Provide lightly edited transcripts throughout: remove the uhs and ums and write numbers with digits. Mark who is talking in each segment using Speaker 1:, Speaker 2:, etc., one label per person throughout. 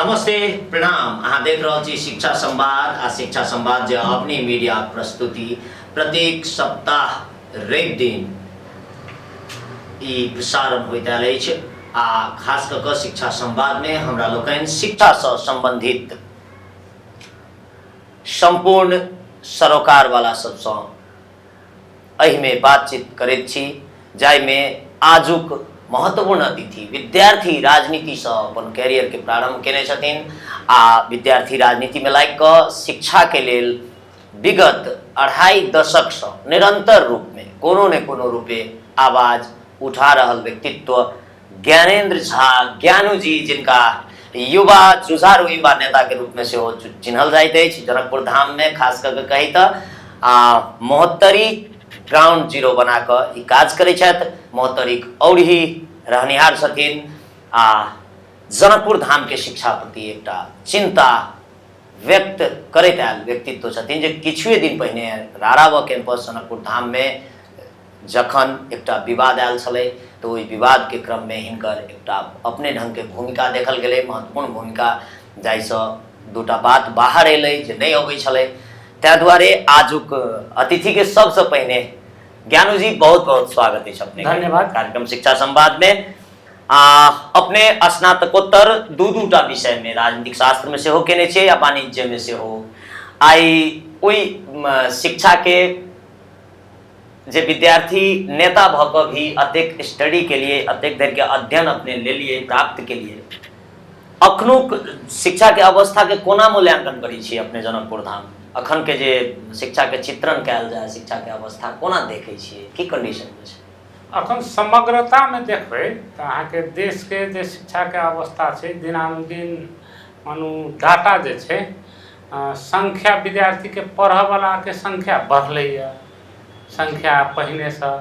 Speaker 1: नमस्ते प्रणाम। अहाँ देख रहल छी शिक्षा संवाद आ शिक्षा संवाद जे अपनी मीडिया प्रस्तुति प्रत्येक सप्ताह रवि दिन ई प्रसारण होइत आयल अछि आ खास कऽ कऽ शिक्षा संवाद में हमरा लोकनि शिक्षा से संबंधित संपूर्ण सरोकार वाला सबसँ एहिमे बातचीत करैत छी, जाहिमे आजुक महत्वपूर्ण अतिथि विद्यार्थी राजनीति से अपन कैरियर के प्रारंभ केने छथिन आ विद्यार्थी राजनीति में लागि कऽ शिक्षा के लेल विगत 2.5 दशक से निरंतर रूप में कोनो न कोनो रूपे आवाज उठा रहल व्यक्तित्व ज्ञानेंद्र झा ज्ञानू जी, जिनका युवा जुझारू युवा नेता के रूप में से चिन्हल जाइत अछि। जनकपुर धाम में खास करके कही तो महोत्तरी ग्राउंड जीरो बना कर ई काज करै छथि। महोत्तरीक औरही रहनिहार छथिन आ जनकपुर धाम के शिक्षा प्रति एकटा चिंता व्यक्त करैत आयल व्यक्तित्व छथिन, जे किछुए दिन पहिने राराव कैंपस जनकपुर धाम में जखन एकटा विवाद आयल छलै तो ओहि विवाद के क्रम में हिनकर एकटा अपने ढंग के भूमिका देखल गेलै, महत्वपूर्ण भूमिका, जाहिसँ दूटा बात बाहर एलै जे नहि अबै छलै। ताहि दुआरे आजुक अतिथि के सबसे पहिने ज्ञानू जी बहुत बहुत स्वागत है अपने।
Speaker 2: धन्यवाद।
Speaker 1: कार्यक्रम शिक्षा संवाद में अपने स्नातकोत्तर दूटा विषय में राजनीतिक शास्त्र में से हो केने छे या वाणिज्य में से हो। आई ओई शिक्षा के जे विद्यार्थी नेता भऽ भी अतेक स्टडी के लिए अतेक देर के अध्ययन अपने ले लिए प्राप्त के लिए अखनुक शिक्षा के अवस्था के कोना मूल्यांकन करै छी अपने जनकपुर धाम? अखन के जे शिक्षा के चित्रण कयल जाए, शिक्षा के अवस्था कोना देखै छियै, की कंडीशन में छै?
Speaker 2: अखन समग्रता में देखबै तऽ अहाँके देश के जे शिक्षा के अवस्था छै, दिनानुदिन मानू डाटा जे छै, संख्या विद्यार्थी के पढ़य वाला के संख्या बढ़लैया। संख्या पहिने से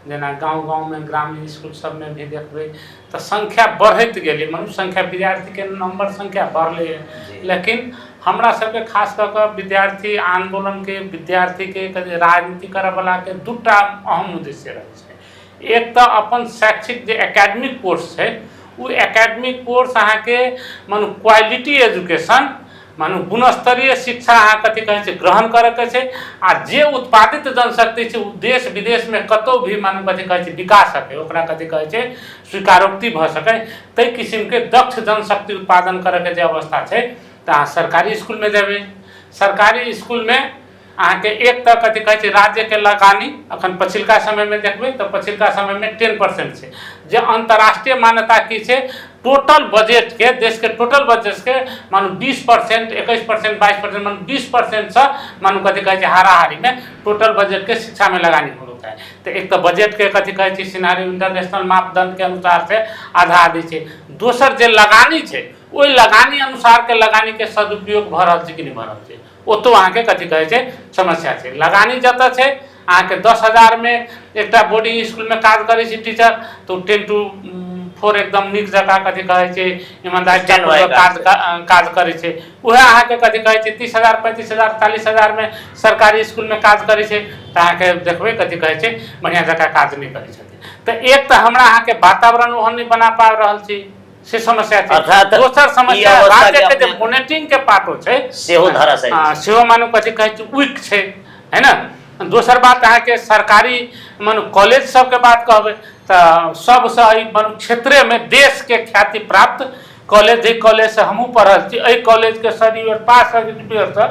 Speaker 2: जेना गाँव में ग्रामीण स्कूल सब में भी देखबै तो संख्या बढ़त गेलै, मानू संख्या विद्यार्थी के नंबर संख्या बढ़लै, लेकिन हमरा सबके खास कऽ कऽ विद्यार्थी आंदोलन के विद्यार्थी के राजनीति करय वाला के दूटा अहम उद्देश्य रहै छै। एक तो अपन शैक्षिक जे एकेडमिक कोर्स है, वो एकेडमिक कोर्स अहाँके मानू क्वालिटी एजुकेशन मानू गुणस्तरीय शिक्षा अहाँ कथी कहै छै ग्रहण करे के छै, आ जे उत्पादित जनशक्ति छै वो देश विदेश में कतौ भी मानू कथी कहै छै बिका सके, ओकरा कथी कहै छै स्वीकारोक्ति भऽ सके, ताहि किस्म के दक्ष जनशक्ति उत्पादन करे के जे अवस्था छै तऽ अहाँ सरकारी स्कूल में जेबै। सरकारी स्कूल में अहाँके एक तऽ कथी कहै छै राज्य के लगानी अखन पछिलका समय में देखबै तऽ पछिलका समय में 10% छै, जे अंतर्राष्ट्रीय मान्यता की छै टोटल बजट के देश के टोटल बजट के मानू 20%, 21%, 22% मानू 20% से मानू कथी कहै छै हाराहारी में टोटल बजट के शिक्षा में लगानी होता है। तो एक तो बजट के कथी कहै छै सिनारियो इंटरनेशनल मापदंड के अनुसार से आधा दै छै। दोसर जे लगानी छै ओहि लगानी अनुसार के लगानी के सदुपयोग भऽ रहल छै कि नहीं भऽ रहल छै, ओतो अहाँके कथी कहै छै समस्या छै। लगानी जतऽ छै अहाँके 10,000 में एकटा बोर्डिंग स्कूल में काज करै छै टीचर तो 10 to 4 एकदम नीक जकाँ कथी कहै छै ईमानदारी काज करै छै। वह अहाँके कथी कहै छै 30,000, 35,000, 40,000 में सरकारी स्कूल में काज करै छै तऽ अहाँके देखबै कथी कहै छै बढ़िया जकाँ काज नहीं करै छथिन। तऽ एक तऽ हमरा अहाँके वातावरण ओहन नहीं बना पा रहल छी, से समस्या छै। दोसर समस्या राज्य के जे मॉनिटरिंग के पार्टो छै सेहो धराशायी सेहो मानू कथी कहै छै वीक छै, है ना। दोसर बात अहाँके सरकारी मानू कॉलेज सब के बात कहबै तऽ सबसँ मानू क्षेत्रे में देश के ख्याति प्राप्त कॉलेज से हमहूँ पढ़ल छी, एहि कॉलेज के सर्टिफिकेट पास सर्टिफिकेट से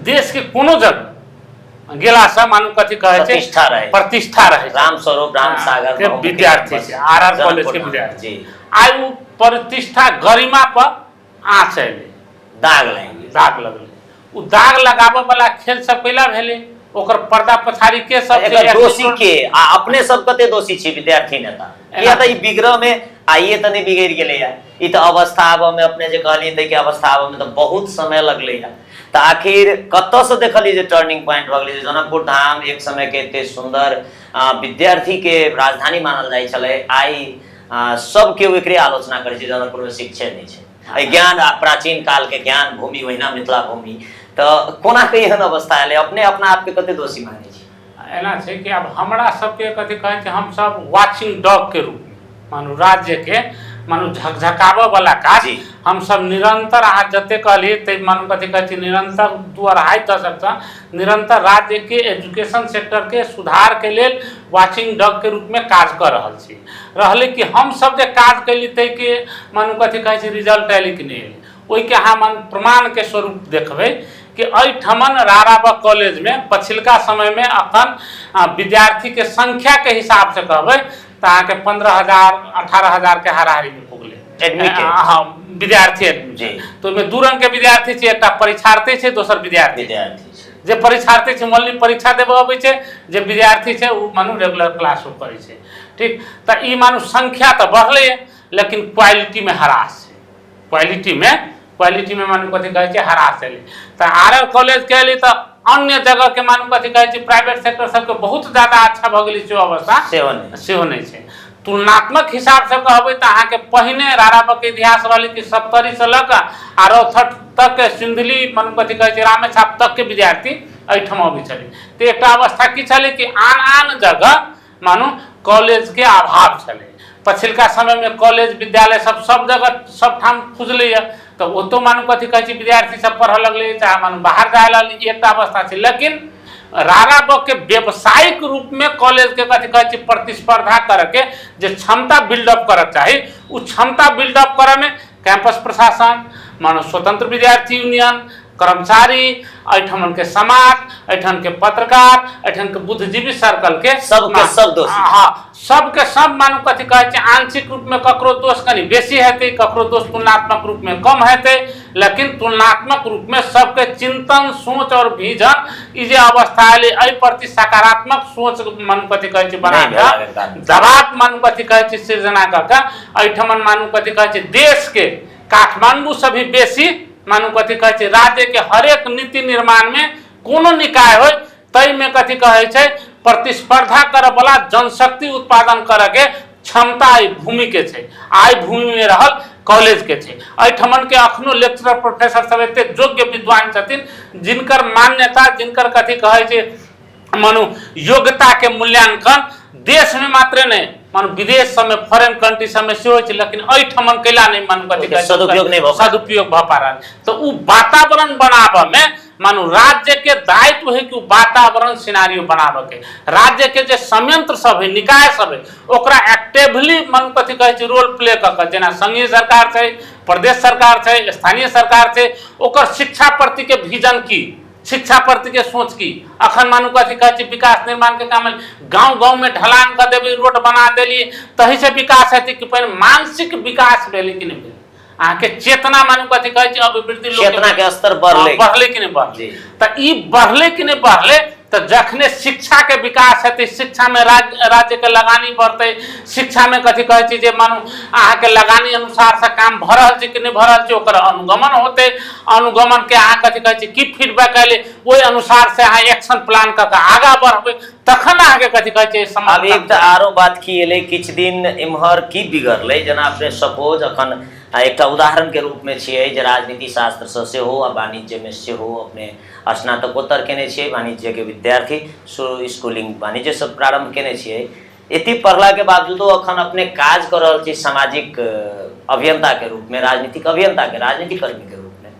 Speaker 2: देश के कोनो जगह गेला से मानू कथी कहै छै प्रतिष्ठा रहे
Speaker 1: रामस्वरूप रामसागर
Speaker 2: के विद्यार्थी छै, आरआर कॉलेज के विद्यार्थी आई वो प्रतिष्ठा गरिमा पर आँच एलै,
Speaker 1: दाग
Speaker 2: लगलै। वो दाग लगाबे वाला खेल सब कैला भेलै, ओकर पर्दा पछाड़ी के सब
Speaker 1: दोषी के अपने सब कते दोषी छी विद्यार्थी नेता, या तऽ ई विग्रह में आइए तऽ नहीं बिगड़ गेलै या, ई तऽ अवस्था आबऽ में अपने जे कहलियै तै के अवस्था आबऽ में तऽ बहुत समय लगलै या। तऽ आखिर कतऽ से देखलियै जे टर्निंग पॉइंट भऽ गेलै? जनकपुर धाम एक समय के एते सुंदर विद्यार्थी के राजधानी मानल जाइ छलै, आई सब केओ एकरे आलोचना करै छै जनकपुर में शिक्षे नहीं छै। ज्ञान प्राचीन काल के ज्ञान भूमि ओहिना मिथिला भूमि, तो कोना के एहन अवस्था एलै? अपने अपना आप के कते दोषी मानै छी?
Speaker 2: एना छै कि अब हमरा सबके कथी कहै छै हम सब वाचिंग डॉग के रूप में मानू राज्य के मानू झकझकाबऽ वाला काज
Speaker 1: जी।
Speaker 2: हम सब निरंतर अहाँ जते कहलिए ते मानू कथी कहै छै निरंतर 2-2.5 दशक से निरंतर राज्य के एजुकेशन सेक्टर के सुधार के लेल वाचिंग डॉग के रूप में काज कर रहल छी। रहले कि हम सब जे काज कैली तै के मानू कथी कहै छै रिजल्ट आइल कि नहीं आइल, ओहि के अहाँ मान प्रमाण के स्वरूप देखबै कि एहिठमन राराबा कॉलेज में पछिलका समय में अखन विद्यार्थी के संख्या के हिसाब से कहबै तो अहाँ के 15,000-18,000 के हाराहारी में पुगले
Speaker 1: एडमिटेड।
Speaker 2: हाँ विद्यार्थी जी। तो में दू रंग के विद्यार्थी छै, एकटा परीक्षार्थी छै, दोसर विद्यार्थी छै। जे परीक्षार्थी छै मान ली परीक्षा देबऽ अबै छै, जे विद्यार्थी छै उ मानू रेगुलर क्लास करै छै। ठीक तो ई मानू संख्या तो बढ़ले लेकिन क्वालिटी में हरास है, क्वालिटी में मानू कथी कहै छै हरास है। तो आरआर कॉलेज के लिए तो अन्य जगह के मानू कथी कहै छै प्राइवेट सेक्टर सबके बहुत ज्यादा अच्छा भऽ गेलै छै अवस्था सेहो नहीं छै। तुलनात्मक हिसाब से कहबै तो अहाँ के पहिने राराबा के इतिहास रहलै कि 70 से लऽ कऽ 68 तक के सिंधली मानू कथी कहै छै रामेछाप तक के विद्यार्थी एहिठाम अबै छलै। तो एक अवस्था की छलै कि आन जगह मानू कॉलेज के अभाव छलै। पछिलका समय में कॉलेज विद्यालय सब जगह सब ठाम खुजलै है, तो ओतो मानू कथी कहै छै विद्यार्थी सब पढ़ऽ लगलै, चाहे मानू बाहर जाए लगलै, एक अवस्था छै। लेकिन राराबा के व्यावसायिक रूप में कॉलेज के कथी कहै छै प्रतिस्पर्धा करके जे क्षमता बिल्डअप करऽ चाही, उ क्षमता बिल्डअप करे में कैंपस प्रशासन मानो स्वतंत्र विद्यार्थी यूनियन, कर्मचारी, एठमन के समाज, एठन के पत्रकार, एठन के बुद्धिजीवी सर्कल के सब दोषी। हाँ सबके सब मानू कथी कहै छै आंशिक रूप में ककरो दोष कनी बेसी हेतै, ककरो दोष तुलनात्मक रूप में कम हेतै, लेकिन तुलनात्मक रूप में सबके चिंतन सोच और विजन ई जे अवस्था आइले एहि प्रति सकारात्मक सोच मानू कथी कहै छै बना के दबाव मानू कथी कहै छै सृजना करके एठमन मानू कथी कहै छै देश के काठमांडू से भी बेसी मानू कथी कहै छै राज्य के हरेक नीति निर्माण में कोनो निकाय हो तै में कथी कहै छै प्रतिस्पर्धा करे वाला जनशक्ति उत्पादन करे के क्षमता आई भूमि के छै, आई भूमि में रहल कॉलेज के छै। एठमन के अखनो लेक्चरर प्रोफेसर सब एते योग्य विद्वान छथिन जिनकर मान्यता जिनकर कथी कहै छै मानू योग्यता के मूल्यांकन देश में मात्र नहीं मानू विदेश सब में फॉरेन कंट्री सब में सेहो छै, लेकिन एठमन कैला नहीं मानू कथी कहै छै सदुपयोग भ पा रहल। तो उ वातावरण बनाबे में मानू राज्य के दायित्व है कि वातावरण सिनारियो बनाबे के, राज्य के जे संयंत्र सब है निकाय सब है ओकरा एक्टिवली मानू कथी कहै छै रोल प्ले क के, जेना संघीय सरकार छै, प्रदेश सरकार छै, स्थानीय सरकार छै, ओकर शिक्षा प्रति के विजन की, शिक्षा प्रति के सोच की। अखन मानू कथी कहै छै विकास निर्माण के काम गांव में ढलान कर देबै, रोड बना देली तही से विकास हेतै कि पहिने मानसिक विकास भेलै कि नहीं भेलै, अहाँ के चेतना मानू कथी कहै छै अभिवृद्धि
Speaker 1: चेतना के स्तर बढ़ले
Speaker 2: कि नहीं बढ़ले। त ई बढ़ले कि नहीं बढ़ले तो जखने शिक्षा के विकास हेतै, शिक्षा में राज्य के लगानी बढ़तै, शिक्षा में कथी कहै छै जे मानू अहाँ के लगानी अनुसार से काम भ रहल छै कि नहीं भ रहल छै ओकर अनुगमन होतै, अनुगमन के अहाँ कथी कहै छै की फीडबैक आइले ओहि अनुसार से अहाँ एक्शन प्लान क के आगा बढ़बै, तखन अहाँ के कथी कहै छै समाज।
Speaker 1: अब एक आरो बात की एले किछ दिन इम्हर की बिगड़ले जेना अपने सपोज अखन एक उदाहरण के रूप में छियै जे राजनीति शास्त्र से सेहो आ वाणिज्य में सेहो अपने स्नातकोत्तर केने छियै, वाणिज्य के विद्यार्थी स्कूलिंग वाणिज्य से प्रारंभ केने छियै, एति पढ़ला के बावजूदो अखन अपने काज कर रहल छी सामाजिक अभियंता के रूप में, राजनीतिक अभियंता के राजनीतिक कर्मी के रूप में।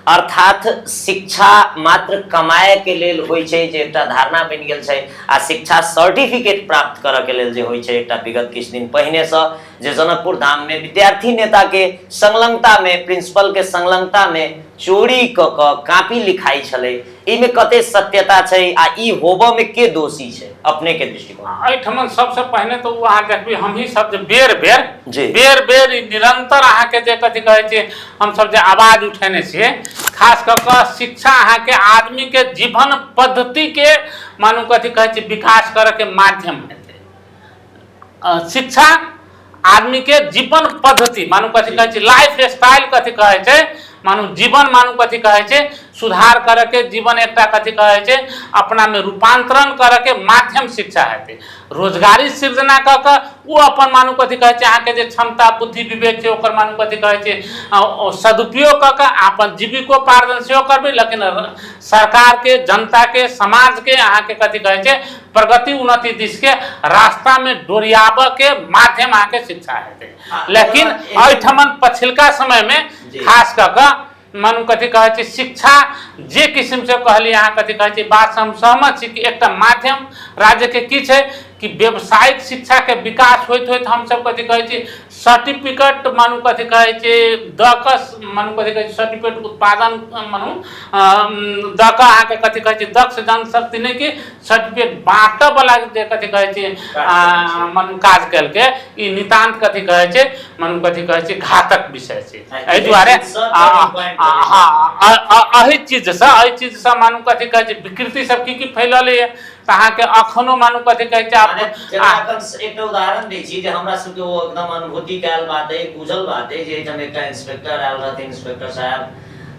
Speaker 1: अर्थात शिक्षा मात्र कमाए के लेल होय छै जे एकटा धारणा बनि गेल छै, आ शिक्षा सर्टिफिकेट प्राप्त करे के लेल जे होय छै एकटा विगत किछ दिन पहिने से जे जनकपुर धाम में विद्यार्थी नेता के संलग्नता में प्रिंसिपल के संलग्नता में चोरी क कापी लिखाई छलै, इमे कते सत्यता छै आ ई होबो में के दोषी छै अपने के दृष्टिकोण।
Speaker 2: एठमन सबसे पहले तो अहाँ देखबी हम ही सब जे बेर निरंतर अहाँ के जे कथी कहै छै हम सब जे आवाज उठेने छियै, खास क के शिक्षा अहाँ के आदमी के जीवन पद्धति के मानू कथी कहै छै विकास करे के माध्यम हेतै। शिक्षा आदमी के जीवन पद्धति मानू कथी कहै छै लाइफ स्टाइल कथी कहै छै मानू जीवन मानू कथी कहै छै सुधार करके जीवन एक कथी कहे छै अपना में रूपांतरण करके माध्यम शिक्षा हेतै। रोजगारी सृजना क के वो अपन मानू कथी कहे छै अहाँके जे क्षमता बुद्धि विवेक छै ओकर मानू कथी कहे छै सदुपयोग क के अपन जीविकोपार्जन सेहो करबै, लेकिन सरकार के जनता के समाज के अहाँके कथी कहे छै प्रगति उन्नति दिश के रास्ता में डोरियाब के माध्यम अहाँके शिक्षा हेतै। लेकिन एहिठमन पछिलका समय में खास क के मानू कथी कहे छै शिक्षा जे किस्म से कहली अहाँ कथी कहे छै बात से हम सहमत छी कि एकटा माध्यम राज्य के की छै कि व्यावसायिक शिक्षा के विकास होइत होइत हम सब कथी कहे छी सर्टिफिकेट मानू कथी कहे छै दकस मानू कथी कहे छै सर्टिफिकेट उत्पादन मानू दक अहाँ के कथी कहे छै दक्ष जनशक्ति नहीं कि सर्टिफिकेट बांटय वाला जे कथी कहे छै मानू काज कल के ई नितांत कथी कहे छै मानू कथी कहे छै घातक विषय छै। एहि दुआरे एहि चीज से मानू कथी कहे छै विकृति सब की फैलल है त अहाँ के अखनो मानू कथी कहे छै
Speaker 1: एकटा उदाहरण दै छी जे हमरा सबके वो एकदम अनुभूति कैल बात है बुझल बात है जे जब एकटा इंस्पेक्टर आयल रहथिन इंस्पेक्टर साहब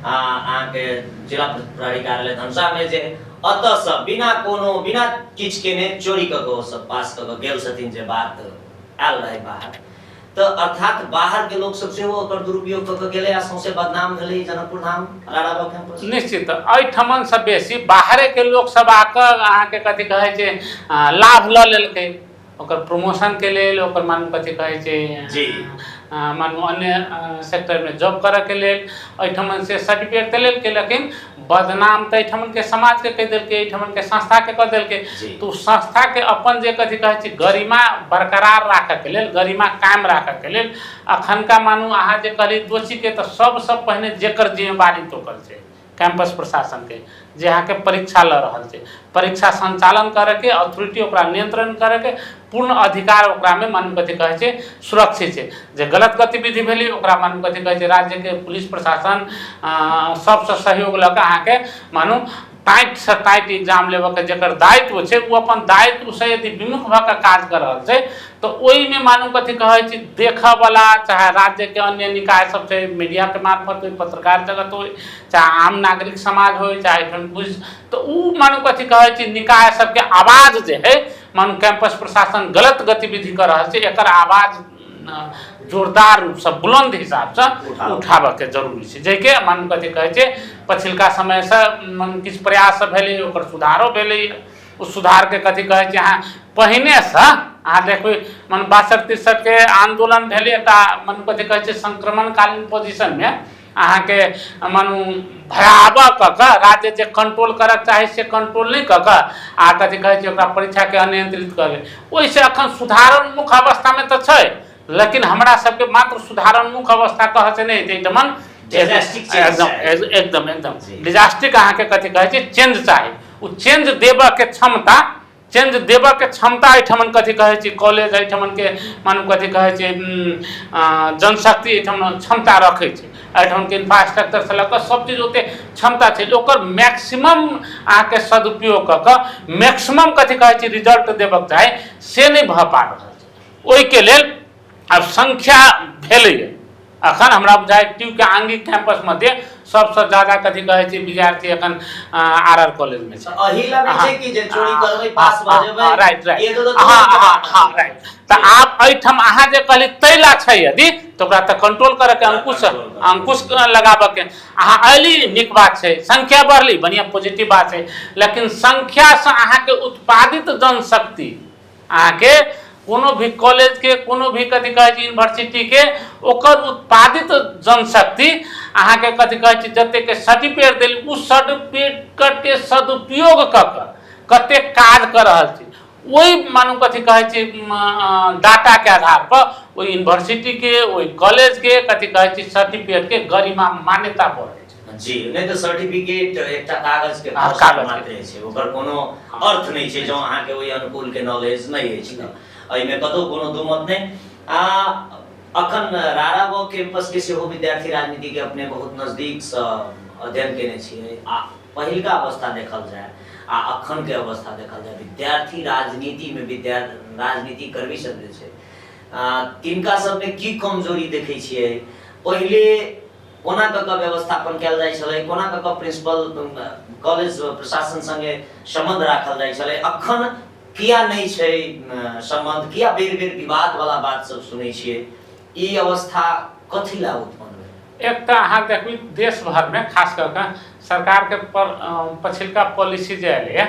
Speaker 1: अहाँ के जिला प्रहरी कार्यालय धनसा में जे अत सब बिना किछ केने चोरी क के सब पास क के गेल छथिन जे बात आयल रहे बाहर तो अर्थात बाहर के लोग सबसे वो ओकर दुरुपयोग क के गेले आ सौंसे बदनाम भेलै जनकपुर धाम राराबाग कैंपस।
Speaker 2: निश्चित एहिठमन से बेसी बाहरे के लोग सब आकर अहाँ के कथी कहे छै लाभ ल लेलकै ओकर प्रमोशन के लेल ओकर मानू कथी कहे छै
Speaker 1: जी
Speaker 2: मानू अन्य सेक्टर में जॉब करे के लेल एहिठमन से सर्टिफिकेट तो लेलकै, लेकिन बदनाम तो एहिठमन के समाज के कह देलकै एहिठमन के संस्था के कह देलकै। तो संस्था के अपन जे कथी कहे छै गरिमा बरकरार राखे के लेल गरिमा कायम राखे के लेल अखनका मानू अहाँ जे कहली दोषी के तो सबसे पहिने जेकर जिम्मेवारी तो कर छै कैंपस प्रशासन के जे अहाँ के परीक्षा ल रहल छै परीक्षा संचालन करे के अथॉरिटी ओकरा नियंत्रण करे के पूर्ण अधिकार ओकरा में मानू कथी कहे छै सुरक्षित छै। जे गलत गतिविधि भेली ओकरा मानू कथी कहे छै राज्य के पुलिस प्रशासन सबसे सहयोग ल के अहाँ के मानू टाइट से टाइट एग्जाम लेवे के जकर दायित्व छै वो अपन दायित्व से यदि विमुख भ के काज कर रहल छै तो ओई में मानू कथी कहे छै देखा वाला चाहे राज्य के अन्य निकाय सब छै मीडिया के मार्फत हो पत्रकार जगत हो चाहे आम नागरिक समाज हो चाहे पुलिस तो उ मानू कथी कहे छै निकाय सब के आवाज जे है मानू कैंपस प्रशासन गलत गतिविधि कर रहल छै एकर आवाज जोरदार रूप से बुलंद हिसाब से उठाबे के जरूरी छै जेके मानू कथी कहे छै पछिलका समय से मानू किछ प्रयास भेलै ओकर सुधारो भेलै उस सुधार के कथी कहे छै अहाँ पहिने से अहाँ देखबै मानू 62-63 के आंदोलन भेलै एकटा मानू कथी कहे छै संक्रमणकालीन पोजीशन में अहाँ के मानू भयावह क के राज्य जे कंट्रोल करक चाहे से कंट्रोल नहीं क के आ कथी कहे छै ओकरा परीक्षा के अनियंत्रित कर ले ओइसे अखन सुधारोन्मुख अवस्था में तो छै, लेकिन हमरा सबके मात्र सुधारोन्मुख अवस्था कह से नहीं एकदम एकदम डिजास्टिक अहाँ के कथी कहे छै चेंज चाही उ चेंज देबा के क्षमता एठमन कथी कहे छै कॉलेज एठमन के मानू कथी कहे छै जनशक्ति एठमन क्षमता रखे छै एठमन के इंफ्रास्ट्रक्चर से लक सब चीज ओते क्षमता छै ओकर मैक्सिमम अहाँ के सदुपयोग क के मैक्सिमम कथी कहे छै रिजल्ट देबक चाही से नहीं भ पा रहल छै। ओइ के लेल अब संख्या भेलै अखन हमरा बुझाय ट्यू के आंगिक कैंपस मध्ये सबसे ज्यादा कथी कहे छै विद्यार्थी अखन आरआर कॉलेज में छै
Speaker 1: अहिला में छै कि जे चोरी करबै पास भ जेबै
Speaker 2: राइट हां राइट त आप एठम अहाँ जे कहली तैला छै यदि तो ओकरा त कंट्रोल करे के अंकुश लगाबे के अहाँ अली निक बात छै संख्या बढ़ली बढ़िया पॉजिटिव बात है, लेकिन संख्या से अहाँ के उत्पादित जनशक्ति अहाँ के कोनो भी कॉलेज के कोनो भी कथी कहे छै यूनिवर्सिटी के ओकर उत्पादित जनशक्ति अहाँ के कथी कहे छै जते के सर्टिफिकेट देल उ सर्टिफिकेट के सदुपयोग क के कते काज कर रहल छै वही मानू कथी कहे छै डाटा के आधार पर ओई यूनिवर्सिटी के ओई कॉलेज के कथी कहे छै सर्टिफिकेट के गरिमा मान्यता बढ़े छै।
Speaker 1: जी नहीं तो सर्टिफिकेट एकटा कागज के मात्र छै ओकर कोनो अर्थ नहीं छै जो अहाँ के ओई अनुकूल के नॉलेज नहीं छै में कतौ कोनो दुमत नहीं। अखन राराबाग कैंपस के सेहो विद्यार्थी राजनीति के अपने बहुत नजदीक से अध्ययन केने छियै आ पहिलका अवस्था देखल जाय आ अखन के अवस्था देखल जाय विद्यार्थी राजनीति में राजनीति कर्मी सब जे छै तिनका सब में की कमजोरी देखै छियै पहिले कोना कऽ कऽ व्यवस्थापन कयल जाइ छलै, कोना कऽ कऽ प्रिंसिपल कॉलेज प्रशासन संगे संबंध राखल जाइ छलै, अखन किया नहीं छै संबंध, किया बेर बेर विवाद वाला बात सब सुनै छियै, ई अवस्था कथी ला उत्पन्न भेल?
Speaker 2: एक तो अहाँ देखबी देश भर में खास करके सरकार के पछिलका पॉलिसी जे एलै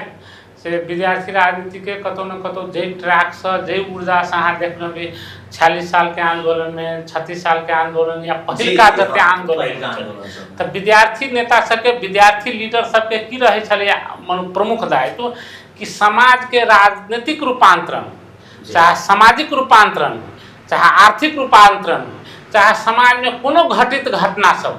Speaker 2: से विद्यार्थी राजनीति के कतौ न कतौ जे ट्रैक से जे ऊर्जा से अहाँ देखना भी 46 साल के आंदोलन में 36 साल के आंदोलन या पहिलका जते आंदोलन तो विद्यार्थी नेता सबके विद्यार्थी लीडर सबके की रहे छलै प्रमुख दायित्व कि समाज के राजनीतिक रूपांतरण, चाहे सामाजिक रूपांतरण, चाहे आर्थिक रूपांतरण, चाहे समाज में कोनो घटित घटना सब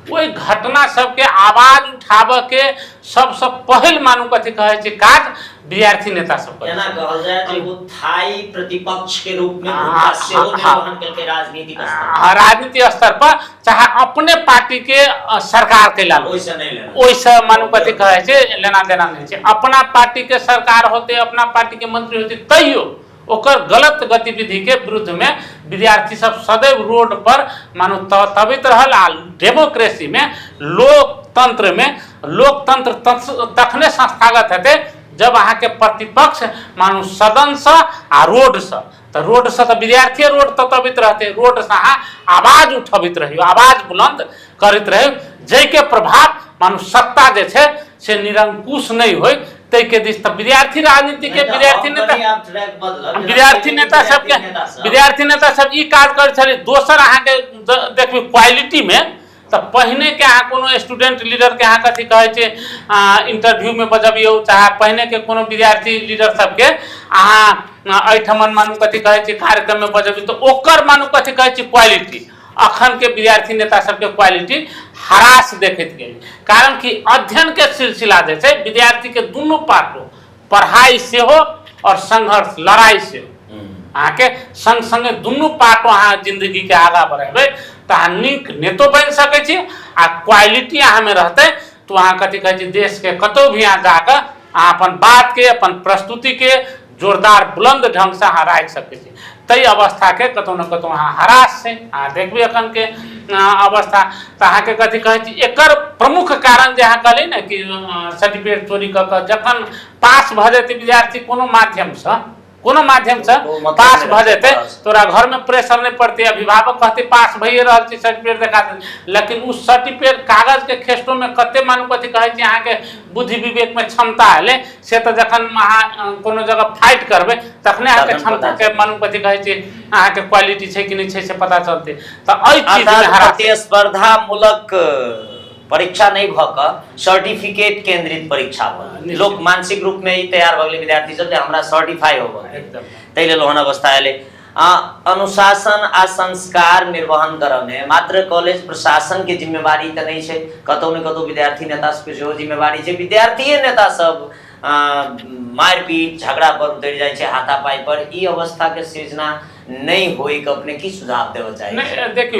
Speaker 2: ओहि घटना सबके आवाज उठाबऽ के सबसे पहिल मानू कथी कहै छै काज विद्यार्थी नेता सब
Speaker 1: एना कहल जाय जे वो थाई प्रतिपक्ष के रूप में भूमिका सेहो निर्वहन करके
Speaker 2: राजनीति स्तर पर चाहे अपने पार्टी के सरकार के लाल ओइसे मानू कथी कहै छै लेना देना नहीं छै, अपना पार्टी के सरकार होते, अपना पार्टी के मंत्री होते, तैयो ओकर गलत गतिविधि के विरुद्ध में विद्यार्थी सब सदैव रोड पर मानो तबित रहल। आ डेमोक्रेसी में लोकतंत्र तखने संस्थागत हेतै जब अहाँ के प्रतिपक्ष मानो सदन से आ रोड से, तो रोड से तो विद्यार्थी रोड तबित रहते, रोड से अहाँ आवाज उठबित रहियो, आवाज बुलंद करते रहियो, जै के प्रभाव मानो सत्ता जे छै से निरंकुश नहीं होय तै के दिस तब विद्यार्थी राजनीति के विद्यार्थी नेता सब ई काज कर छले। दोसर अहाँ के देखबी क्वालिटी में तो पहिने के अहाँ कोनो स्टूडेंट लीडर के अहाँ कथी कहै छै इंटरव्यू में बजबियो, चाहे पहिने के कोनो विद्यार्थी लीडर सब के अहाँ एठमन मानू कथी कहै छै कार्यक्रम में बजबियो तो ओकर मानू कथी कहै छै क्वालिटी, अखन के विद्यार्थी नेता सबके क्वालिटी हरास देखैत गेल। कारण कि अध्ययन के सिलसिला जे छै विद्यार्थी के दुनू पार्टो पढ़ाई से हो और संघर्ष लड़ाई से अहाँ के संग संगे दुनू पार्टो अहाँ जिंदगी के आगा बढ़ेबै तो अहाँ नीक नेतो बन सकै छी, आ क्वालिटी अहाँ में रहते तो अहाँ कथी कहै छै देश के कतौ भी अहाँ जाकर अहाँ अपन बात के अपन प्रस्तुति के जोरदार बुलंद ढंग से अहाँ राखि सकै छी। तई अवस्था के कतौ न कतौ अहाँ हरास छै। अहाँ देखबे अखन के अवस्था तो अहाँ के कथी कहै छी एकर प्रमुख कारण जे अहाँ कहली ने कि सर्टिफिकेट चोरी क के जखन पास भ जेतै विद्यार्थी कोनो माध्यम से पास भ जेतै तोरा घर में प्रेशर नहीं पड़ते, अभिभावक कहते पास भइए रहल छी सर्टिफिकेट देखा दे, लेकिन उस सर्टिफिकेट कागज के खेस्टो में कते मानू कथी कहै छी अहाँ के बुद्धि विवेक में क्षमता एले से तो जखन अहाँ कोनो जगह फाइट करबै तखने अहाँ के क्षमता के मानू कथी कहै छी अहाँ के क्वालिटी छै कि नहीं छै से पता चलते। तो एहि चीज में
Speaker 1: प्रतिस्पर्धा मूलक परीक्षा नहीं भक सर्टिफिकेट केंद्रित परीक्षा भल, लोग मानसिक रूप में ही तैयार भ गेलै विद्यार्थी सब हमरा सर्टिफाई होबो एकदम तै लेल ओहन अवस्था एले। अनुशासन आ संस्कार निर्वहन करय में मात्र कॉलेज प्रशासन के जिम्मेवारी त नहीं छै, कतौ न कतौ विद्यार्थी नेता सबके सेहो जिम्मेवारी छै। विद्यार्थी नेता सब मारपीट झगड़ा पर उतर जाय छै, हाथापाई पर, ई अवस्था के सृजना नहीं होई के अपने की सुझाव देबो चाहिए?
Speaker 2: नहीं देखियो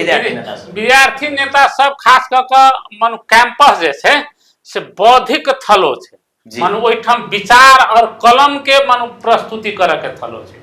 Speaker 2: विद्यार्थी नेता सब खास क के मानो कैंपस जे छै से बौद्धिक थलो छै, मानो ओइठम विचार और कलम के मानो प्रस्तुति करे के थलो छै,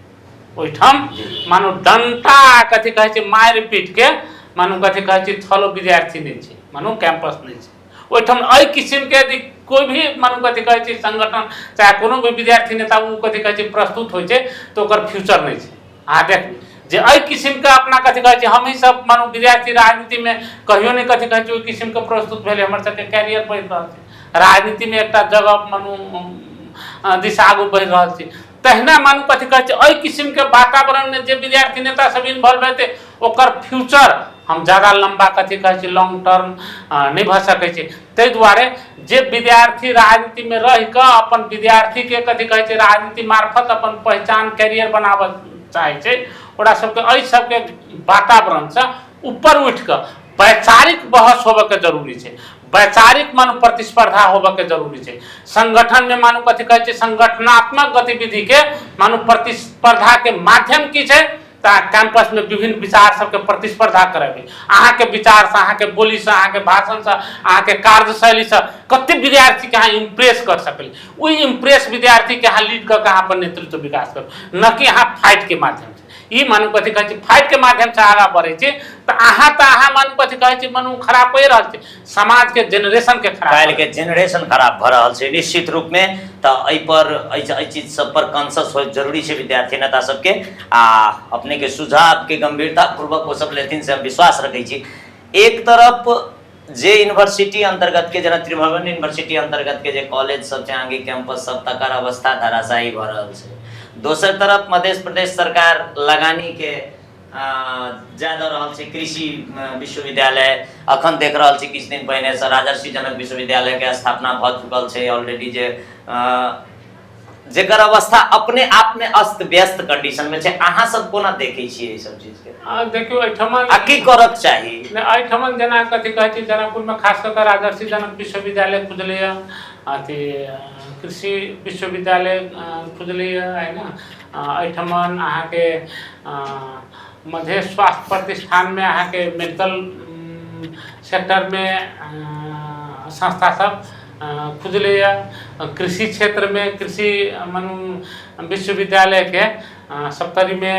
Speaker 2: ओइठम मानो डंटा कथी कहै छै मार पीट के मानो कथी कहै छै थलो विद्यार्थी नहीं छै, मानो कैंपस नहीं छै। ओइठम एहि किस्म के यदि कोई भी मानो कथी कहै छै संगठन चाहे कोनो भी विद्यार्थी नेता उ कथी कहै छै प्रस्तुत होइ छै तो ओकर फ्यूचर नहीं छै। अहाँ देखबी जे एहि किस्म के अपना कथी कहै छै हम ही सब मानो विद्यार्थी राजनीति में कहियो नहीं कथी कहै छै ओहि किस्म के प्रस्तुत भेले, हमर सबके कैरियर बढ़ि रहल छै, राजनीति में एकटा जगह मानो दिशा आगू बढ़ि रहल छै। तहिना मानू कथी कहै छै एहि किस्म के वातावरण में जे विद्यार्थी नेता सब इन्वॉल्व हेतै ओकर फ्यूचर हम ज़्यादा लंबा कथी कहै छै लॉन्ग टर्म नहीं भ सकै छै। ताहि दुआरे जे विद्यार्थी राजनीति में रह के अपन विद्यार्थी के कथी कहै छै राजनीति मार्फत अपन पहचान कैरियर बनाबऽ चाहे छै, ओकरा सबके एहि सबके वातावरण से ऊपर उठ के वैचारिक बहस होबे के जरूरी छै, वैचारिक मानो प्रतिस्पर्धा होबे के जरूरी छै। संगठन में मानो कथी कहै छै संगठनात्मक गतिविधि के मानो प्रतिस्पर्धा के माध्यम की छै कैंपस में विभिन्न विचार सबके प्रतिस्पर्धा करेबै। अहाँ के विचार से, अहाँ के बोली से, अहाँ के भाषण से, अहाँ के कार्यशैली से कते विद्यार्थी के अहाँ इम्प्रेस कर सकली, वही इम्प्रेस विद्यार्थी के अहाँ लीड करके अहाँ अपन नेतृत्व विकास करू, न कि अहाँ फाइट के माध्यम से। ई मानू कथी कहै छै फाइट के माध्यम से आगा बढ़ै छै त अहाँ मानू कथी कहै छै मानू खराब होई रहल छै समाज के जेनरेशन के खराब
Speaker 1: काल्हि के जेनरेशन खराब भ रहल छै निश्चित रूप में। त एहि पर एहि चीज सब पर कॉन्शियस हो जरूरी छै विद्यार्थी नेता सबके आ अपने के सुझाव के गंभीरता पूर्वक वो सब लेथिन से हम विश्वास रखै छी। एक तरफ जे यूनिवर्सिटी अंतर्गत के जेना त्रिभुवन यूनिवर्सिटी अंतर्गत के जे कॉलेज सब छै आगे कैंपस सब तकर अवस्था धराशायी भ रहल छै। दोसर तरफ मध्य प्रदेश सरकार लगानी के ज्यादा रहल छै कृषि विश्वविद्यालय अखन देख रहल छी किछु दिन पहिने से राजर्षि जनक विश्वविद्यालय के स्थापना भ चुकल छै ऑलरेडी जे जेकर अवस्था अपने आप में अस्त व्यस्त कंडीशन में छै। अहाँ सब कोना देखै छियै ई सब चीज के?
Speaker 2: देखियो एठमन
Speaker 1: आ की करक चाही
Speaker 2: एठमन जेना कथी कहै छै जनकपुर में खास कर राजर्षि जनक विश्वविद्यालय खुजलै अथी कृषि विश्वविद्यालय खुजलै है ना। एठमन अहाँ के मध्य स्वास्थ्य प्रतिष्ठान में अहाँ के मेडिकल सेक्टर में संस्था सब खुजलै। कृषि क्षेत्र में कृषि मानू विश्वविद्यालय के सप्तरी में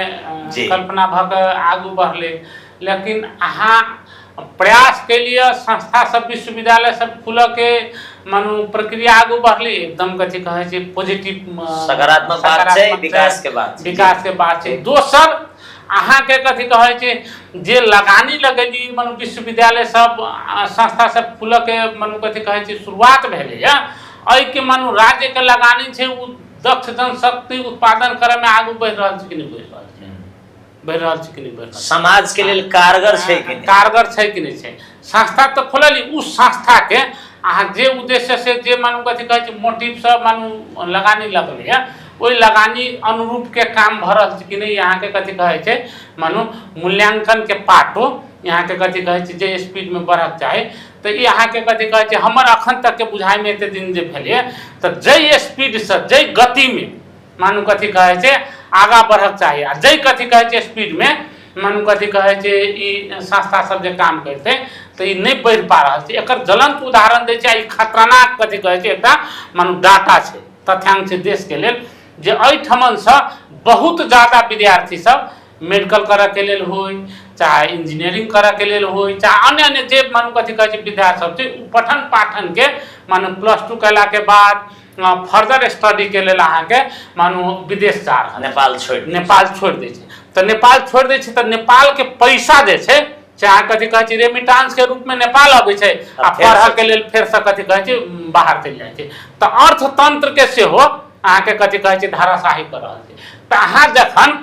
Speaker 2: कल्पना भक आगू बढ़ले। लेकिन अहाँ प्रयास के लिए संस्था सब विश्वविद्यालय सब खुल के मानू प्रक्रिया आगू बढ़ली एकदम कथी कहे छै पॉजिटिव
Speaker 1: सकारात्मक बात छै विकास के बात छै।
Speaker 2: दोसर अहाँ के कथी कहे छै जे लगानी लगेली मानू विश्वविद्यालय सब संस्था सब खुल के मानू कथी कहे छै शुरुआत भेलै एहि के मानू राज्य के लगानी छै उ दक्ष जनशक्ति उत्पादन करे में आगू बढ़ रहल छै कि नहीं बढ़ रहल छै? बढ़ रहल छै कि नहीं बढ़ रहल?
Speaker 1: समाज के लेल कारगर छै कि नहीं?
Speaker 2: कारगर छै कि नहीं छै? संस्था तो खोलली उस संस्था के अहाँ जे उद्देश्य से जे मानू कथी कहे छै मोटिव से मानू लगानी लगलै है ओई लगानी अनुरूप के काम भ रहल छै कि नहीं यहाँ के कथी कहे छै मानू मूल्यांकन के पाटो यहाँ के कथी कहे छै जे स्पीड में बढ़क चाहे तो यहाँ के कथी कहे छै हमर अखन तक के बुझाई में एते दिन जे भेलै तो जय स्पीड से जय गति में मानू कथी कहे छै आगा बढ़क चाही आ जय कथी कहे छै स्पीड में मानू कथी कहे छै ई संस्था सब जे काम करते तो ई नहीं बढ़ पा रहल छै। एकर ज्वलंत उदाहरण दै छै ई खतरनाक कथी कहे छै एकटा मानू डाटा छै तथ्यांक छै देश के लेल जे एठमन से बहुत ज्यादा विद्यार्थी सब मेडिकल करे के लेल होय चाहे इंजीनियरिंग करे के लेल होय चाहे अन्य अन्य जे मानू कथी कहे छै विद्यार्थी सब छै पठन पाठन के मानू +2 कैला के बाद फर्दर स्टडी के लेल अहाँ के मानू विदेश जा रहल
Speaker 1: नेपाल
Speaker 2: छोड़ दै छै। तो नेपाल छोड़ दै छै तो नेपाल के पैसा दे छै चाहे कथी कहे छै रेमिटांस के रूप में नेपाल आबै छै आ पढ़ा के लेल फेर से कथी कहे छै बाहर चलि जाइ छै। तो अर्थतंत्र के सेहो अहाँ के कथी कहे छै धाराशाही कर रहल छै। तो अहाँ जखन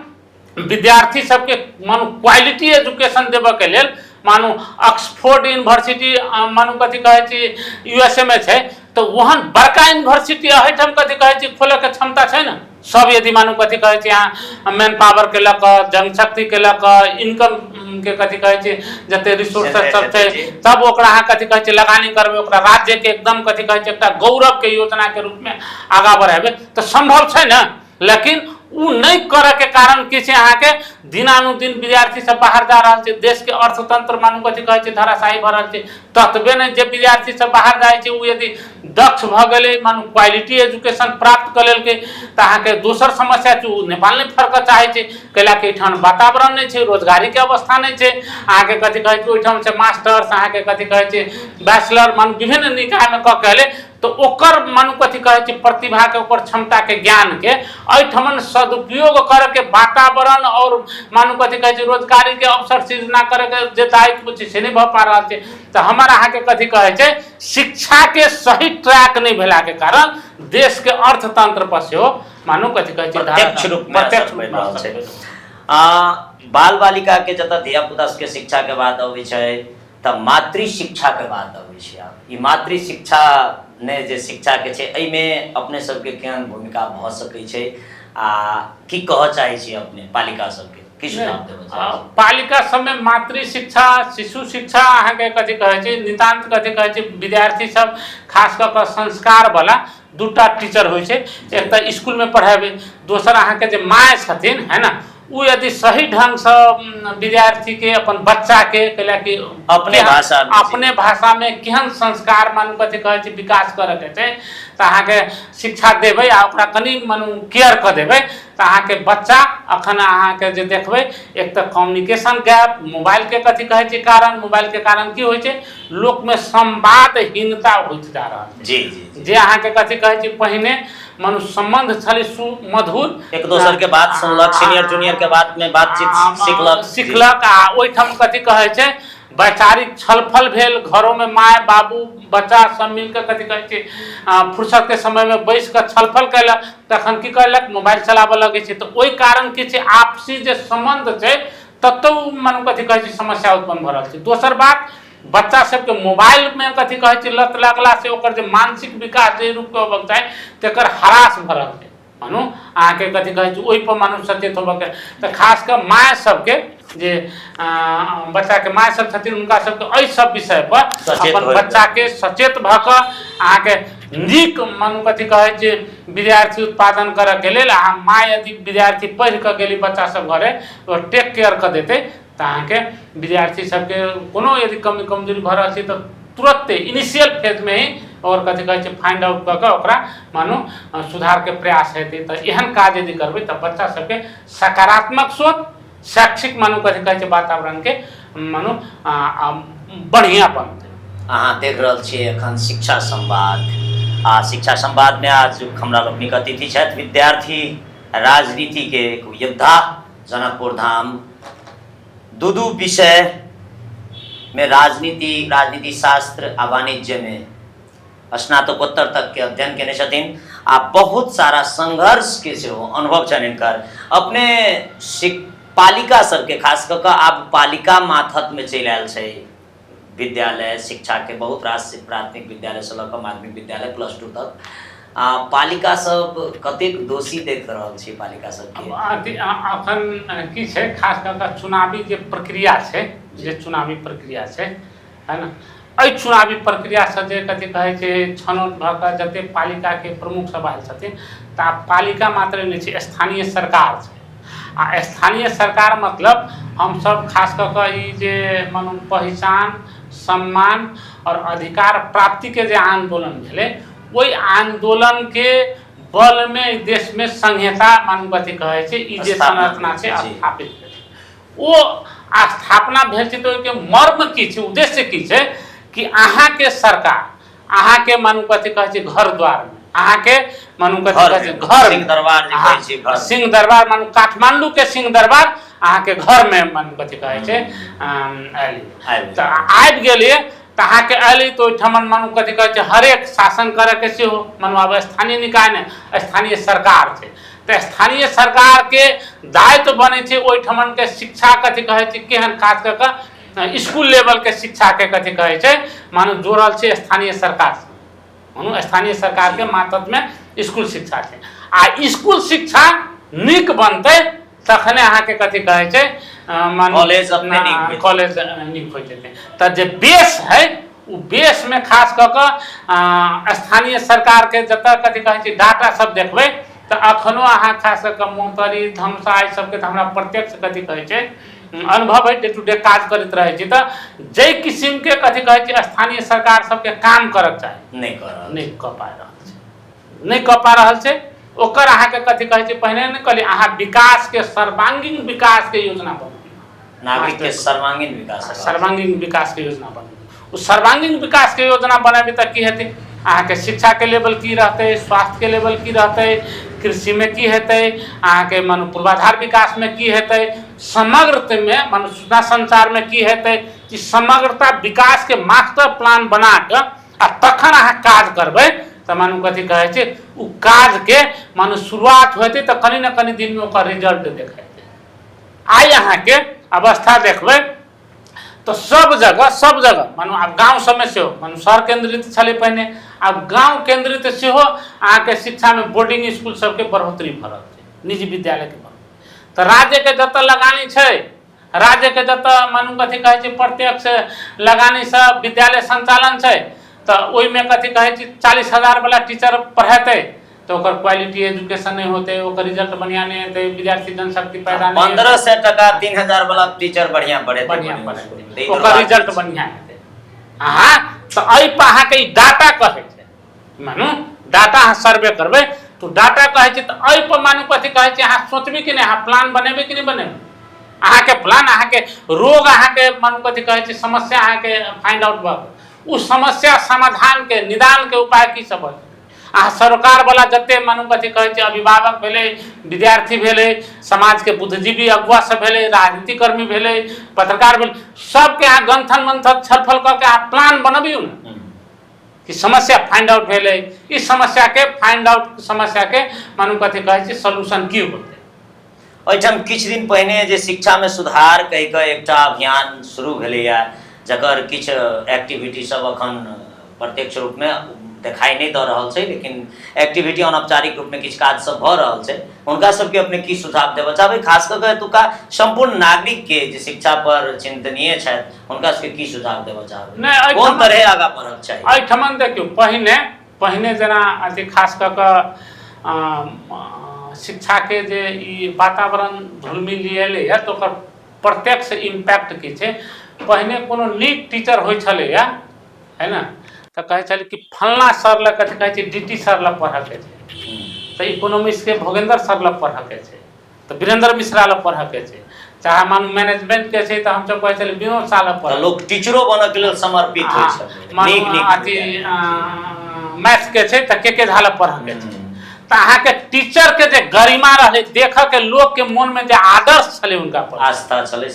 Speaker 2: विद्यार्थी सबके मानू क्वालिटी एजुकेशन देबे के लेल मानू ऑक्सफोर्ड यूनिवर्सिटी मानू कथी कहे छै यूएसए में छै तो वहाँ बड़का यूनिवर्सिटी एहिठाम कथी कहे छै खोले के क्षमता छै ना सब यदि मानू कथी कहे छै यहाँ मैन पावर के लक जनशक्ति के लक इनकम के कथी कहे छै जते रिसोर्सेस सब छै तब ओकरा अहाँ कथी कहे छै लगानी करबे ओकरा राज्य के एकदम कथी कहे छै एकटा गौरव के योजना के रूप में आगा बढ़ाबे तो संभव छै ना। लेकिन उ नहीं करे के कारण की छै अहाँ के दिनानुदिन विद्यार्थी सब बाहर जा रहल छै देश के अर्थतंत्र मानू कथी कहे छै धराशायी भ रहल छै। ततबे नहीं जे विद्यार्थी सब बाहर जाय छै उ यदि दक्ष भ गेलै मानू क्वालिटी एजुकेशन प्राप्त कर लेलकै तो अहाँ के दोसर समस्या छै उ नेपाल नहीं फरक चाहे छै कैला के एठाम वातावरण नहीं छै रोजगारी के अवस्था नहीं छै। अहाँ के कथी कहे छै ओइठाम से मास्टर्स अहाँ के कथी कहे छै बैचलर मानू विभिन्न निकाय में क केले तो ओकर मानू कथी कहे छै प्रतिभा के ओकर क्षमता के ज्ञान के एठमन सदुपयोग करे के वातावरण और मानू कथी कहे छै रोजगारी के अवसर सृजना करे के जे दायित्व छै से नहीं भ पा रहल छै। तो हमर अहाँ के कथी कहे छै शिक्षा के सही ट्रैक नहीं भेला के कारण देश के अर्थतंत्र पर सेहो मानू कथी कहे छै
Speaker 1: प्रत्यक्ष रूप में असर पड़ि रहल छै। बाल बालिका के जतऽ धिया पुता के शिक्षा के बात अबै छै त मातृ शिक्षा के बात अबै छै। ई मातृ शिक्षा ने जे शिक्षा के छै एहि में अपने सबके केहन भूमिका भ सकै छै आ की कह चाहे छी अपने पालिका सबके की सुझाव देबे चाहे छी?
Speaker 2: पालिका सब में मातृ शिक्षा शिशु शिक्षा अहाँ के कथी कहे छै नितांत कथी कहे छै विद्यार्थी सब खास क के संस्कार वाला दूटा टीचर होय छै एक त स्कूल में पढ़ाबे दोसर अहाँ के जे माय छथिन है ना उ यदि सही ढंग से विद्यार्थी के अपन बच्चा के कैला कि अपने भाषा में केहन संस्कार मानू कथी कहे छै विकास करे के छै त अहाँ के शिक्षा देबे आ ओकरा कनी मानू केयर क देबे तो अहाँ के बच्चा अखन अहाँ के जे देखबै एक तो कम्युनिकेशन गैप, मोबाइल के कथी कहै छै कारण, मोबाइल के कारण की होइ छै लोक में संवादहीनता होइत जा रहल छै।
Speaker 1: जी जी
Speaker 2: जे अहाँ के कथी कहै छै पहिने मनुष्य संबंध छलै सुमधुर,
Speaker 1: एक दोसर के बात सुनलक, सीनियर जूनियर के बात में बातचीत
Speaker 2: सीखलक आ ओहिठाम कथी कहै छै वैचारिक छलफल भेल, घरों में माय बाबू बच्चा सब मिलकर कथी कहै छै फुर्सत के समय में बैस कर छलफल कैलक, तखन की करलक मोबाइल चलाबऽ लगे छै। तो ओहि कारण की छै आपसी जे संबंध छै ततौ मानू कथी कहै छै समस्या उत्पन्न भ रहल छै। दोसर बात बच्चा सबके मोबाइल में कथी कहै छै लत लगला से ओकर जे मानसिक विकास जे रूप के होबक चाही तकर ह्रास भ रहल छै। मानू अहाँ के कथी कहै छै ओहि पर मानू सचेत होबक के, तो खास कर माय सबके जे बच्चा के माय सब छथिन उनका सबके एहि सब विषय पर अपन बच्चा के सचेत भ क अहाँ के नीक मानू कथी कहै छै विद्यार्थी उत्पादन करऽ के लेल अहाँ माय यदि विद्यार्थी पढ़ि कऽ गेली बच्चा सब घरे तो टेक केयर कऽ देतै तो अहाँ के विद्यार्थी सबके कोनो यदि कमी कमजोरी भ रहल छै तो तुरंते इनिशियल फेज में ही और कथी कहै छै फाइंड आउट कऽ ओकरा मानू सुधार के प्रयास हेतै। तो एहन काज यदि करबै तो बच्चा सबके सकारात्मक सोच, शैक्षिक मानू कथी कहै छै वातावरण के मानू बढ़िया बनतै।
Speaker 1: अहाँ देख रहल छियै एखन शिक्षा संवाद, आ शिक्षा संवाद में आज हमरा लोकनिक अतिथि छथि विद्यार्थी राजनीति के एक योद्धा जनकपुर धाम। दू विषय में राजनीति शास्त्र आ वाणिज्य में स्नातकोत्तर तक के अध्ययन केने छथिन आ बहुत सारा संघर्ष के सेहो अनुभव छनि हिनकर। अपने पालिका सबके खास कऽ आब पालिका माथत में चलि आयल छै विद्यालय शिक्षा के, बहुत रास प्राथमिक विद्यालय से लऽ कऽ माध्यमिक विद्यालय +2 तक। पालिका सब कतेक दोषी देख रहल छी पालिका सबके?
Speaker 2: अखन की छै खास कऽ कऽ चुनावी जे प्रक्रिया छै, जे चुनावी प्रक्रिया छै है ना, एहि चुनावी प्रक्रिया से जे कथी कहै छै छनौट भऽ कऽ जते पालिका के प्रमुख सब आयल छथिन तऽ पालिका मात्र नहि छै स्थानीय सरकार छै। आ स्थानीय सरकार मतलब हम सब खास कऽ कऽ ई जे मानू पहचान सम्मान और अधिकार प्राप्ति के जे आंदोलन भेलै ओहि आंदोलन के बल में देश में संहिता मानू कथी कहै छै ई जे संरचना छै स्थापित भेलै। ओ स्थापना भेल छै तो के मर्म की छै, उद्देश्य की छै कि अहाँ के सरकार अहाँ के मानू कथी कहै छै घर द्वार में अहाँ के मानू कथी कहै छै घर
Speaker 1: सिंह दरबार जे कहै छै घर,
Speaker 2: सिंह दरबार मानू काठमांडू के सिंह दरबार अहाँ के घर में मानू कथी कहै छै आबि गेलिए तो अहाँ के अली तो ओहिठमन मानू कथी कहै छै हरेक शासन करे के सेहो मानू आब स्थानीय निकाय ने स्थानीय सरकार छै। तो स्थानीय सरकार के दायित्व बने छै ओहिठमन के शिक्षा कथी कहै छै केहन खास कऽ कऽ स्कूल लेवल के शिक्षा के कथी कहै छै मानू जोड़ल छै स्थानीय सरकार से। मानू स्थानीय सरकार के मातहत में स्कूल शिक्षा छै आ स्कूल शिक्षा नीक बनतै तखने अहाँ के कथी कहै छै
Speaker 1: कॉलेज अपने
Speaker 2: नीक हो जेतै। तो जे बेस है वो बेस में खास कऽ कऽ स्थानीय सरकार के जतऽ कथी कहै छै डाटा सब देखबै तो अखनो अहाँ खास कऽ कऽ मोहतरी धमसा ई सबके तो हमरा प्रत्यक्ष कथी कहै छै अनुभव है, डे टू डे काज करैत रहै छी। तो जै किस्म के कथी कहै छै स्थानीय सरकार सबके काम करक चाही नहीं कऽ पा रहल छै। ओकर अहाँ के कथी कहै छै पहिने ने कहली अहाँ विकास के सर्वांगीण विकास के योजना बनाबी,
Speaker 1: नागरिक के सर्वांगीण
Speaker 2: विकास के योजना बनाबी। उस सर्वांगीण विकास के योजना बनाबी तऽ की हेतै अहाँ के शिक्षा के लेवल की रहते, स्वास्थ्य के लेवल की रहते, कृषि में की हेतै, अहाँ के मानू पूर्वाधार विकास में की हेतै, समग्र में मानू सूचना संचार में की हेतै, कि समग्रता विकास के मास्टर प्लान बना के आ तखन अहाँ काज करबै तो मानू कथी कहै छै उ काज के मानू शुरुआत होते तो कनी न कनी दिन में ओकर रिजल्ट देखेतै। आइ अहाँ के अवस्था देखबै तो सब जगह मानू आब गाँव सब में सेहो मानू शहर केंद्रित छलै पहिने, आब गाँव केंद्रित सेहो अहाँ के शिक्षा में बोर्डिंग स्कूल सबके बढ़ोतरी भऽ रहल छै, निजी विद्यालय के बढ़ोतरी। तो राज्य के जतऽ लगानी छै, राज्य के जतऽ मानू कथी कहै छै प्रत्यक्ष लगानी से विद्यालय संचालन छै तो ओहि में कथी कहै छै 40,000 वाला टीचर पढ़ेतै तो ओकर क्वालिटी एजुकेशन नहीं होते, ओकर रिजल्ट बढ़िया नहीं होते, विद्यार्थी जनशक्ति पैदा नहीं
Speaker 1: 1500 टका 3000 वाला टीचर बढ़िया पढ़े
Speaker 2: ओकर रिजल्ट बढ़िया हेतै। हाँ तो एहि पर अहाँ के डाटा कहै छै मानू डाटा अहाँ सर्वे करबै तो डाटा कहे छी तो एहि पर मानू कथी कहे छी अहाँ सोचबे कि नहीं, अहाँ प्लान बनेबे कि नहीं बनेबे, अहाँ के प्लान, अहाँ के रोग, अहाँ के मानू कथी कहे छी समस्या अहाँ के फाइंड आउट भ उस समस्या समाधान के निदान के उपाय की सब है। अहाँ सरकार वाला जते मानू कथी कहे छी अभिभावक भेले, विद्यार्थी भेले, समाज के बुद्धिजीवी अगुआ सब भेले, राजनीतिक कर्मी भेले, पत्रकार भेले, सबके अहाँ गंथन मंथन छलफल करके अहाँ प्लान बनबियौ न कि समस्या फाइंड आउट भेले, इस समस्या के फाइंड आउट समस्या के मानू कथी कहे छी सॉल्यूशन की होते।
Speaker 1: एहिठाम किछु दिन पहिने जे शिक्षा में सुधार कहि कऽ एकटा अभियान शुरू भेलैया, जकर किछु एक्टिविटी सब अखन प्रत्यक्ष रूप में देखाई नहीं दऽ रहल छै, लेकिन एक्टिविटी अनौपचारिक रूप में किछु काज सब भऽ रहल छै, हुनका सबके अपने की सुझाव देबऽ चाहबै, खास कऽ कऽ एतुका संपूर्ण नागरिक के जे शिक्षा पर चिंतनीय छथि हुनका सबके की सुझाव देबऽ चाहबै, कोन तरह आगाँ बढ़ब चाही।
Speaker 2: एहिठमन देखियौ पहिने जेना अथी खास कऽ शिक्षा के जे ई वातावरण धुलमिलिएले है तो ओकर प्रत्यक्ष इम्पैक्ट की छै। पहिने कोनो नीक टीचर होइ छलैया है ना, तो कहे चले कि फलना सर ल कथी कहे डीटी सर ल पढ़ के तो इकोनॉमिक्स के भोगेंद्र सर ल पढ़ के तो वीरेंद्र मिश्रा ल पढ़ के, चाहे मान मैनेजमेंट के छै तो हम सब कहे चले विनोद साल पढ़,
Speaker 1: लोग टीचरो बन के लिए समर्पित होइ छै, नीक
Speaker 2: मैथ्स के छै तो के झाल पढ़ के तो अहाँ के टीचर के जे गरिमा रहे, देख के लोग के मन में जे आदर्श छले, उनका पर
Speaker 1: आस्था छले,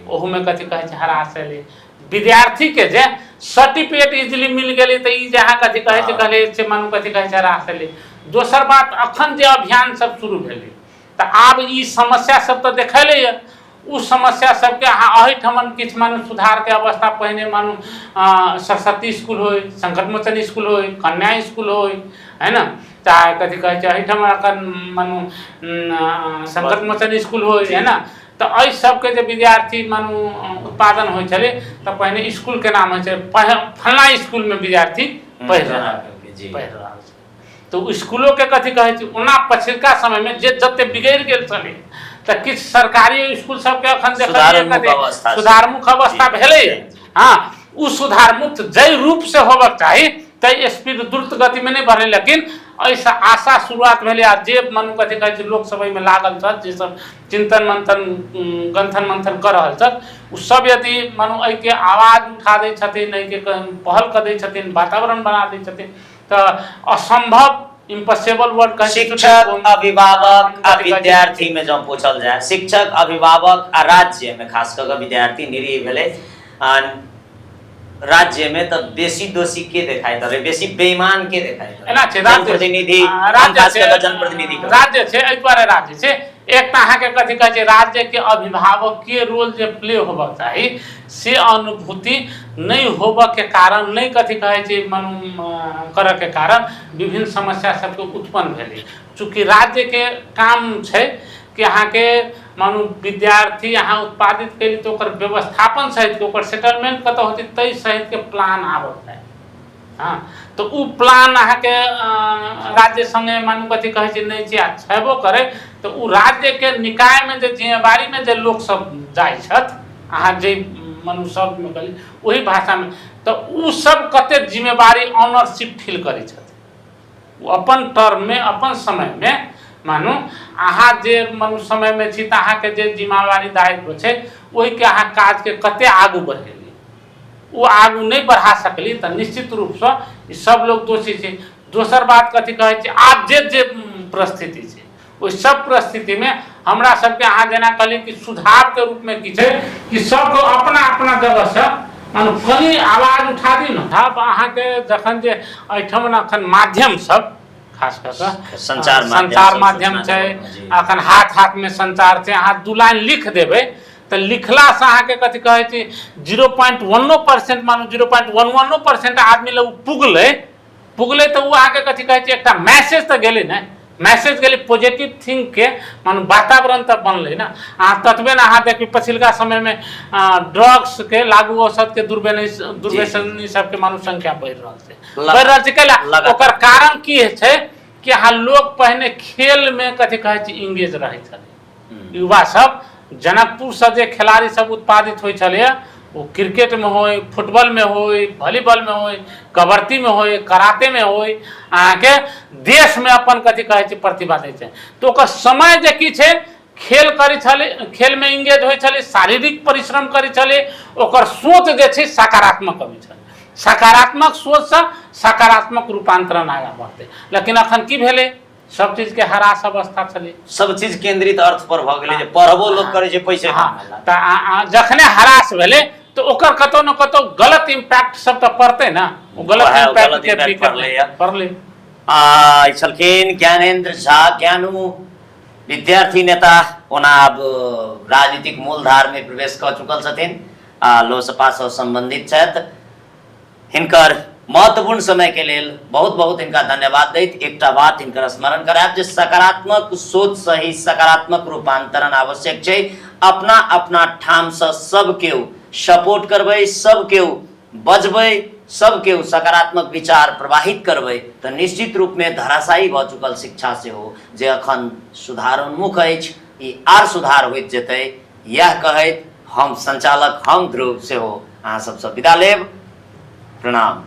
Speaker 2: ओहू में कथी कहे छै हरास छले। विद्यार्थी के जे सर्टिफिकेट इजिली मिल गए तो ई जहाँ कथी कहे कहले मानू कथी कहे छै हरास छले। दोसर बात अखन जे अभियान सब शुरू भेले तो आब ई समस्या सब तो देखले है, उस समस्या सबके अहाँ एहिठमन किछु मानू सुधार के अवस्था पहिने मानू सरस्वती स्कूल हो, संकट मोचन स्कूल हो, कन्या स्कूल हो, है ना, चाहे कथी कहे छै एहिठम मानू संकट मोचन स्कूल हो, है ना, तो एहि सबके जे विद्यार्थी मानू उत्पादन होइ छले तो पहिने स्कूल के नाम होइ छै फलना स्कूल में विद्यार्थी पढ़ रहा तो स्कूलों के कथी कहे छै ओना पछिलका समय में जे जते बिगड़ गेल छले तो किछु सरकारी स्कूल सबके अखन देखलिए सुधारमुख अवस्था भेले। हाँ, उ सुधारमुक्त जय रूप से होबक चाही तय स्पीड द्रुत गति में नहीं बढ़े, लेकिन ऐसा आशा शुरुआत भेले आ जे मानू कथी कहे छै लोक सभा में लागल छ, जे सब चिंतन मंथन गंथन मंथन कर रहल छ, उ सब यदि मानू एहि के आवाज उठा दै छथिन, एहि के पहल कर दै छथिन, वातावरण बना दै छथिन तो असंभव इम्पॉसिबल वर्ड कहे
Speaker 1: शिक्षक, अभिभावक आ विद्यार्थी में जब पूछल जाए, शिक्षक, अभिभावक आ राज्य में खास कर विद्यार्थी निरीह भेले, राज्य में तो बेसी दोषी के दिखाई दे, बेसी बेईमान के दिखाई दे,
Speaker 2: एना छै
Speaker 1: जनप्रतिनिधि, खास कर जनप्रतिनिधि
Speaker 2: राज्य छै, एहि दुआरे राज्य छै। एक तो अहाँ के कथी कहे छै राज्य के अभिभावक के रोल जे प्ले होबक चाही से अनुभूति नहीं होबक के कारण, नहीं कथी कहे छै मानू करऽ के कारण विभिन्न समस्या सबके उत्पन्न भेलै। चूँकि राज्य के काम छै कि अहाँ के मानू विद्यार्थी अहाँ उत्पादित कैली तो ओकर व्यवस्थापन सहित के ओकर सेटलमेंट कतऽ होती तै सहित के प्लान आबत है। हाँ, तो उ प्लान अहाँ के राज्य संगे मानू कथी कहे छै नहीं छै छेबो करे तो उ राज्य के निकाय में जे जिम्मेवारी में जे लोग सब जाइ छथि, अहाँ जे मानू सब में कहली वही भाषा में, तो उ सब कते जिम्मेवारी ऑनरशिप फील करै छथि, अपन टर्म में अपन समय में मानू अहाँ जे मानू समय में छी तो अहाँ के जे जिम्मेवारी दायित्व छै ओहि के अहाँ काज के कते आगू बढ़ेली, वो आगू नहीं बढ़ा सकली तो निश्चित रूप से सब लोग दोषी छै। दोसर बात कथी कहे छै आब जे परिस्थिति छै ओहि सब परिस्थिति में हमरा सबके अहाँ जेना कहली कि सुधार के रूप में की छै कि सबको अपना अपना जगह से मानू कनी आवाज उठा दी न। अब अहाँ के जखन जे एहिठम अखन माध्यम सब खास कर संचार माध्यम छै, अखन हाथ में संचार छै, अहाँ दू लाइन लिख देबै तो लिखला से अहाँ के कथी कहे छै 0.1% मानू 0.11% आदमी लग पुगले तो वो अहाँ के कथी कहे छै एकटा मैसेज तो गेले ना, मैसेज गेले पॉजिटिव थिंक के मानू वातावरण तो बनले ना। अहाँ ततबे ना अहाँ देखिए पछिलका समय में ड्रग्स के लागू औषध के दुर्व्यसनी सबके मानू संख्या बढ़ रहल छै कैला, ओकर कारण की छै कि अहाँ लोग पहले खेल में कथी कहे छै इंगेज रहे छले, युवा सब जनकपुर से जे खिलाड़ी सब उत्पादित होइ छले वो क्रिकेट में हो, फुटबॉल में हो, वॉलीबॉल में हो, कबड्डी में हो, कराटे में हो, अहाँ के देश में अपन कथी कहै छै प्रतिभा दै छै। तो ओकर समय जे की छै खेल करै छलै, खेल में इंगेज होइ छलै, शारीरिक परिश्रम करै छलै, ओकर सोच जे छै सकारात्मक अबै छलै। सकारात्मक सोच से सकारात्मक रूपांतरण आगा बढ़तै। लेकिन अखन की भेलै, सब चीज के हरास अवस्था चले,
Speaker 1: सब चीज केंद्रित अर्थ पर भ गेलै, जे पढ़बो लोग करे छै पैसे कमाला।
Speaker 2: त जखने हरास भेलै तो ओकर कतौ न कतौ गलत इम्पैक्ट सब तो पड़ते ना, वो गलत इम्पैक्ट के पड़ले।
Speaker 1: छलखिन ज्ञानेन्द्र झा, ज्ञानू विद्यार्थी नेता, ओना अब राजनीतिक मूलधार में प्रवेश कर चुकल छथिन, लोजपा से संबंधित छथि। हिनकर महत्वपूर्ण समय के लेल बहुत बहुत इनका धन्यवाद दैत एकटा बात हिनकर स्मरण करायब जे सकारात्मक सोच से ही सकारात्मक रूपांतरण आवश्यक छै। अपना अपना ठाम से सब केओ सपोर्ट करबै, सब केओ बजबै, सब केओ सकारात्मक विचार प्रवाहित करबै तो निश्चित रूप में धराशायी भ चुकल शिक्षा से हो जे अखन सुधारोन्मुख अछि, ई आर सुधार होइत जेतै। यह कहैत हम संचालक हम ध्रुव से हो अहाँ सबसे विदा लेब। प्रणाम।